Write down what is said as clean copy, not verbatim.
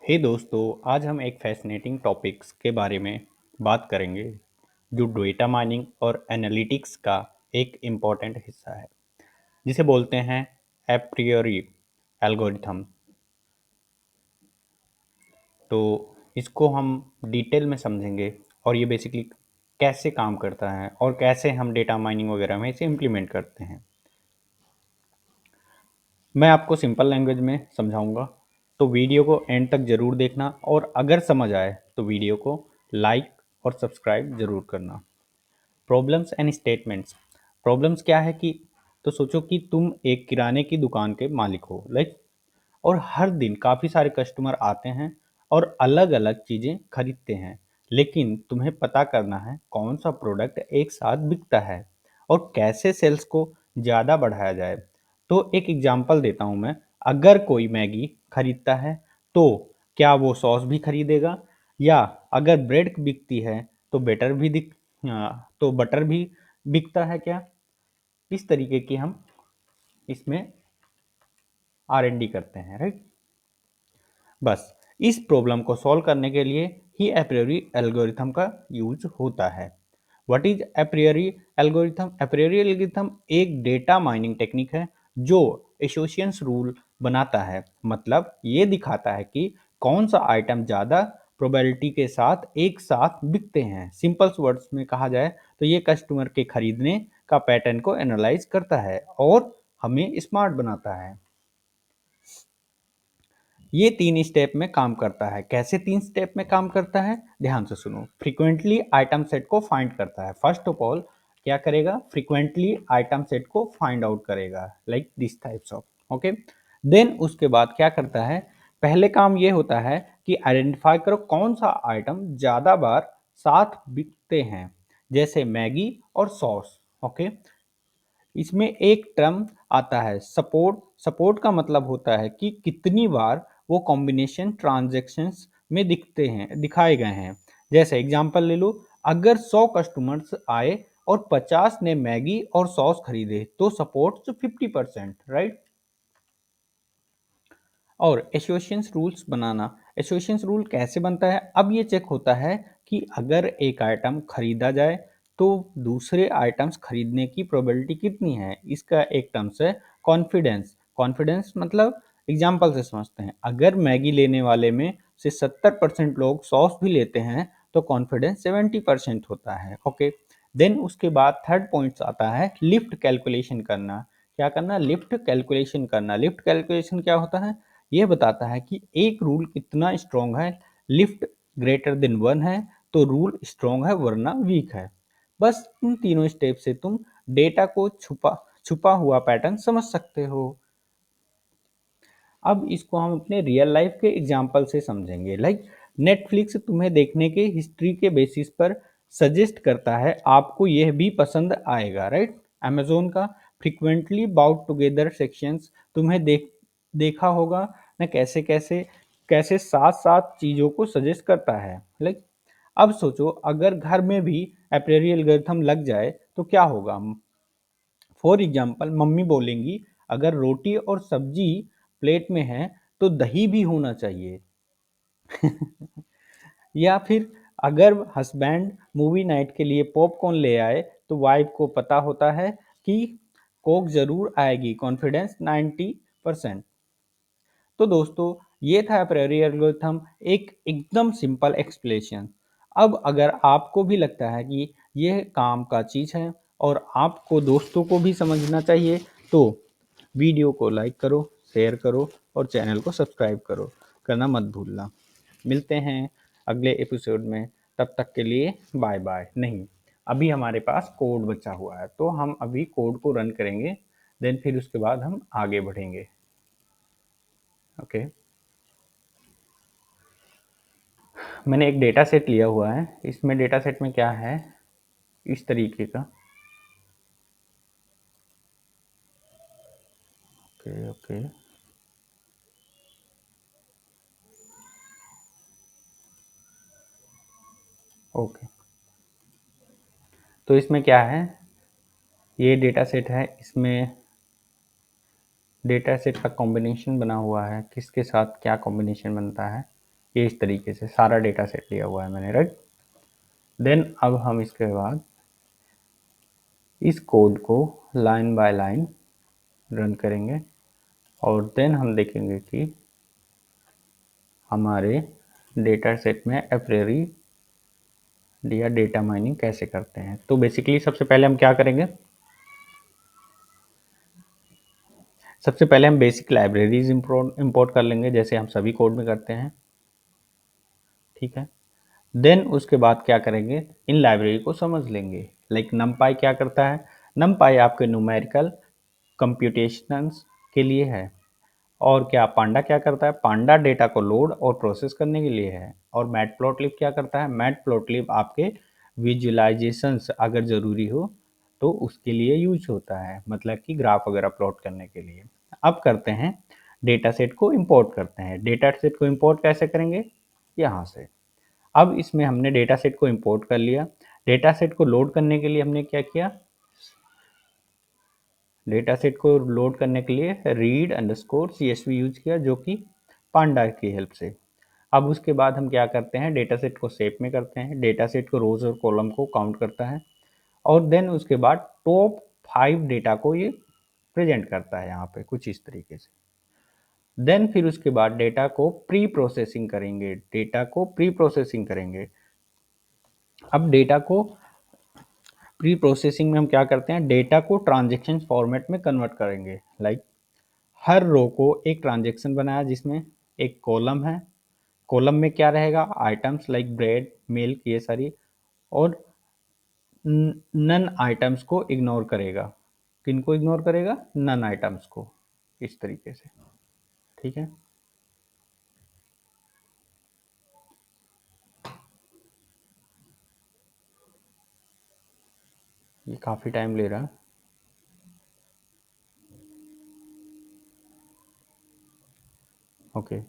हे दोस्तों, आज हम एक फैसिनेटिंग टॉपिक्स के बारे में बात करेंगे जो डेटा माइनिंग और एनालिटिक्स का एक इम्पॉर्टेंट हिस्सा है, जिसे बोलते हैं एप्रियोरी एल्गोरिथम। तो इसको हम डिटेल में समझेंगे और ये बेसिकली कैसे काम करता है और कैसे हम डेटा माइनिंग वगैरह में इसे इम्प्लीमेंट करते हैं। मैं आपको सिंपल लैंग्वेज में समझाऊंगा, तो वीडियो को एंड तक ज़रूर देखना और अगर समझ आए तो वीडियो को लाइक और सब्सक्राइब ज़रूर करना। Problems and statements. प्रॉब्लम्स क्या है कि तो सोचो कि तुम एक किराने की दुकान के मालिक हो, लाइक, और हर दिन काफ़ी सारे कस्टमर आते हैं और अलग अलग चीज़ें खरीदते हैं, लेकिन तुम्हें पता करना है कौन सा प्रोडक्ट एक साथ बिकता है और कैसे सेल्स को ज़्यादा बढ़ाया जाए। तो एक एग्जांपल देता हूँ मैं। अगर कोई मैगी खरीदता है तो क्या वो सॉस भी खरीदेगा, या अगर ब्रेड बिकती है तो तो बटर भी बिकता है क्या? इस तरीके की हम इसमें R&D करते हैं, राइट। बस इस प्रॉब्लम को सॉल्व करने के लिए ही एप्रियोरी एल्गोरिथम का यूज होता है। What is apriori algorithm? Apriori algorithm एक डेटा माइनिंग टेक्निक है जो एसोसिएशंस रूल बनाता है। मतलब ये दिखाता है कि कौन सा आइटम ज़्यादा प्रोबेबिलिटी के साथ एक साथ बिकते हैं। सिंपल वर्ड्स में कहा जाए तो ये कस्टमर के खरीदने का पैटर्न को एनालाइज करता है और हमें स्मार्ट बनाता है। ये 3 स्टेप में काम करता है। कैसे 3 स्टेप में काम करता है, ध्यान से सुनो। फ्रीक्वेंटली आइटम सेट को फाइंड करता है। फर्स्ट ऑफ ऑल क्या करेगा? फ्रीक्वेंटली आइटम सेट को फाइंड आउट करेगा, like this types of, okay. Then उसके बाद क्या करता है? पहले काम ये होता है कि आइडेंटिफाई करो कौन सा आइटम ज़्यादा बार साथ बिकते हैं, जैसे मैगी और सॉस, ओके। इसमें एक टर्म आता है सपोर्ट। सपोर्ट का मतलब होता है कि कितनी बार वो कॉम्बिनेशन ट्रांजैक्शंस में दिखाए गए हैं। जैसे एग्जांपल ले लो, अगर 100 कस्टमर्स आए और 50 ने मैगी और सॉस खरीदे तो सपोर्ट 50%, राइट। और एसोसिएशन रूल्स बनाना। एसोसिएशन रूल कैसे बनता है? अब ये चेक होता है कि अगर एक आइटम खरीदा जाए तो दूसरे आइटम्स खरीदने की प्रोबेबिलिटी कितनी है। इसका एक टर्म्स है कॉन्फिडेंस। कॉन्फिडेंस मतलब एग्जांपल से समझते हैं। अगर मैगी लेने वाले में से 70% लोग सॉस भी लेते हैं तो कॉन्फिडेंस 70% होता है, ओके। देन उसके बाद थर्ड पॉइंट आता है लिफ्ट कैलकुलेशन करना। क्या करना? लिफ्ट कैलकुलेशन करना। लिफ्ट कैलकुलेशन क्या होता है? ये बताता है कि एक रूल कितना स्ट्रॉन्ग है। लिफ्ट ग्रेटर देन 1 है तो रूल स्ट्रॉन्ग है, वरना वीक है। बस इन तीनों स्टेप से तुम डेटा को छुपा छुपा हुआ पैटर्न समझ सकते हो। अब इसको हम अपने रियल लाइफ के एग्जाम्पल से समझेंगे। लाइक नेटफ्लिक्स तुम्हें देखने के हिस्ट्री के बेसिस पर सजेस्ट करता है आपको यह भी पसंद आएगा, राइट। अमेजोन का फ्रिक्वेंटली बाउट टुगेदर सेक्शंस तुम्हें देखा होगा ना, कैसे कैसे कैसे साथ साथ चीज़ों को सजेस्ट करता है। लाइक अब सोचो अगर घर में भी एप्रेरी एल्गोरिथम लग जाए तो क्या होगा। फॉर एग्जाम्पल मम्मी बोलेंगी अगर रोटी और सब्जी प्लेट में है तो दही भी होना चाहिए। या फिर अगर हस्बैंड मूवी नाइट के लिए पॉपकॉर्न ले आए तो वाइफ को पता होता है कि कोक जरूर आएगी, कॉन्फिडेंस 90%। तो दोस्तों ये था अप्रेरी एल्गोरिथम, एक एकदम सिंपल एक्सप्लेनेशन। अब अगर आपको भी लगता है कि यह काम का चीज़ है और आपको दोस्तों को भी समझना चाहिए तो वीडियो को लाइक करो, शेयर करो और चैनल को सब्सक्राइब करो, करना मत भूलना। मिलते हैं अगले एपिसोड में, तब तक के लिए बाय बाय। नहीं, अभी हमारे पास कोड बचा हुआ है तो हम अभी कोड को रन करेंगे, देन फिर उसके बाद हम आगे बढ़ेंगे, ओके। मैंने एक डेटा सेट लिया हुआ है। इसमें डेटा सेट में क्या है, इस तरीके का, ओके ओके। ओके, तो इसमें क्या है, ये डेटा सेट है। इसमें डेटा सेट का कॉम्बिनेशन बना हुआ है, किसके साथ क्या कॉम्बिनेशन बनता है। ये इस तरीके से सारा डेटा सेट लिया हुआ है मैंने, राइट। देन अब हम इसके बाद इस कोड को लाइन बाय लाइन रन करेंगे और देन हम देखेंगे कि हमारे डेटा सेट में अप्रेरी या डेटा माइनिंग कैसे करते हैं। तो बेसिकली सबसे पहले हम क्या करेंगे, सबसे पहले हम बेसिक लाइब्रेरीज इंपोर्ट कर लेंगे, जैसे हम सभी कोड में करते हैं, ठीक है। देन उसके बाद क्या करेंगे, इन लाइब्रेरी को समझ लेंगे। लाइक नमपाई क्या करता है, नमपाई आपके न्यूमेरिकल कंप्यूटेशंस के लिए है। और क्या पांडा क्या करता है, पांडा डेटा को लोड और प्रोसेस करने के लिए है। और मैटप्लॉटलिब क्या करता है, मैटप्लॉटलिब आपके विजुअलाइजेशंस अगर ज़रूरी हो तो उसके लिए यूज होता है, मतलब कि ग्राफ वगैरह प्लॉट करने के लिए। अब करते हैं डेटा सेट को इंपोर्ट करते हैं। डेटा सेट को इंपोर्ट कैसे करेंगे, यहाँ से। अब इसमें हमने डेटा सेट को इंपोर्ट कर लिया। डेटा सेट को लोड करने के लिए हमने क्या किया, डेटा सेट को लोड करने के लिए रीड अंडरस्कोर CSV यूज किया, जो कि पांडा की हेल्प से। अब उसके बाद हम क्या करते हैं, डेटा सेट को शेप में करते हैं। डेटा सेट को रोज और कॉलम को काउंट करता है और देन उसके बाद टॉप 5 डेटा को ये प्रेजेंट करता है यहाँ पे कुछ इस तरीके से। देन फिर उसके बाद डेटा को प्री प्रोसेसिंग करेंगे, डेटा को प्री प्रोसेसिंग करेंगे। अब डेटा को प्री प्रोसेसिंग में हम क्या करते हैं, डेटा को ट्रांजेक्शन फॉर्मेट में कन्वर्ट करेंगे। लाइक हर रो को एक ट्रांजेक्शन बनाया जिसमें एक कॉलम है, कॉलम में क्या रहेगा, आइटम्स लाइक ब्रेड मिल्क ये सारी, और नन आइटम्स को इग्नोर करेगा। किनको इग्नोर करेगा, नन आइटम्स को, इस तरीके से, ठीक है। ये काफ़ी टाइम ले रहा है। ओके